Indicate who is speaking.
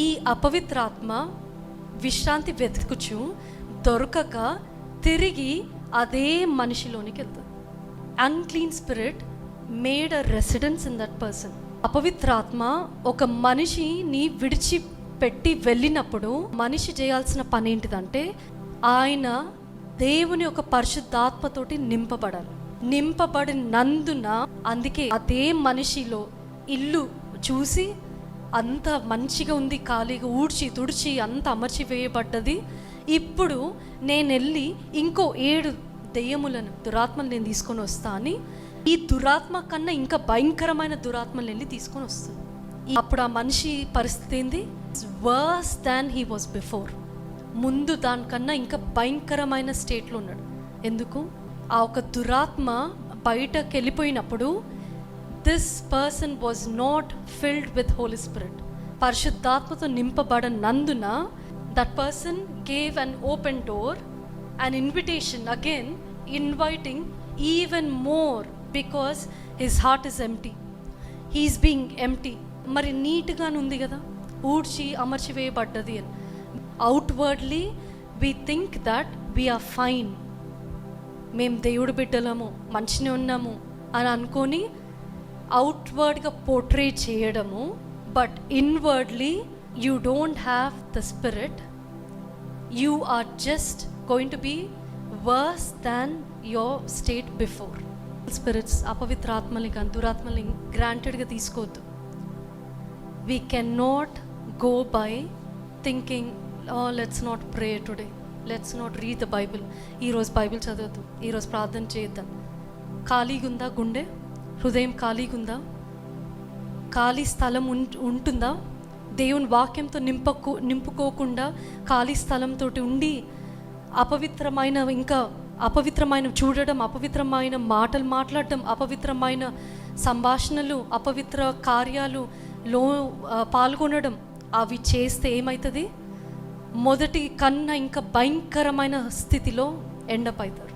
Speaker 1: ఈ అపవిత్రాత్మ విశ్రాంతి వెతుకుచు దొరకక తిరిగి అదే మనిషిలోనికి వెళ్తుంది. Unclean spirit made a residence in that person. అపవిత్రాత్మ ఒక మనిషిని విడిచిపెట్టి వెళ్ళినప్పుడు మనిషి చేయాల్సిన పని ఏంటిదంటే ఆయన దేవుని ఒక పరిశుద్ధాత్మతోటి నింపబడినందున అందుకే అదే మనిషిలో ఇల్లు చూసి అంత మంచిగా ఉంది, ఖాళీగా ఊడ్చి తుడిచి అంత అమర్చి వేయబడ్డది. ఇప్పుడు నేను వెళ్ళి ఇంకో 7 దెయ్యములను దురాత్మలు నేను తీసుకొని వస్తా అని ఈ దురాత్మ కన్నా ఇంకా భయంకరమైన దురాత్మలు వెళ్ళి తీసుకొని వస్తాను. అప్పుడు ఆ మనిషి పరిస్థితి ఏంది? Verse than he was before. ముందు దానికన్నా ఇంకా భయంకరమైన స్టేట్లో ఉన్నాడు. ఎందుకు? ఆ ఒక దురాత్మ బయటకు వెళ్ళిపోయినప్పుడు this person was not filled with holy spirit. పరిశుద్ధాత్మతో నింపబడనందున that person gave an open door, an invitation again, inviting even more because his heart is empty. He is being empty. మరి నీట్గానే ఉంది కదా, ఊడ్చి అమర్చి వేయబడ్డది అని. Outwardly we think that we are fine, మేము దేవుడు బిడ్డలము, మంచిగా ఉన్నాము అని అనుకొని అవుట్వర్డ్గా పోర్ట్రే చేయడము. But inwardly you don't have the spirit. You are just going to be worse than your state before. Spirits అపవిత్రాత్మల్ని కానీ దురాత్మల్ని గ్రాంటెడ్గా తీసుకోవద్దు. We can not go by thinking let's not pray today, let's not read the Bible. ఈరోజు Bible చదవద్దు, ఈరోజు ప్రార్థన చేద్దాం. ఖాళీగా ఉందా గుండె? హృదయం ఖాళీగా ఉందా? ఖాళీ స్థలం ఉంటుందా? దేవుని వాక్యంతో నింపుకోకుండా ఖాళీ స్థలంతో ఉండి అపవిత్రమైన చూడడం, అపవిత్రమైన మాటలు మాట్లాడడం, అపవిత్రమైన సంభాషణలు, అపవిత్ర కార్యాలులో పాల్గొనడం, అవి చేస్తే ఏమవుతుంది? మొదటి కన్నా ఇంకా భయంకరమైన స్థితిలో ఎండప్ అవుతారు.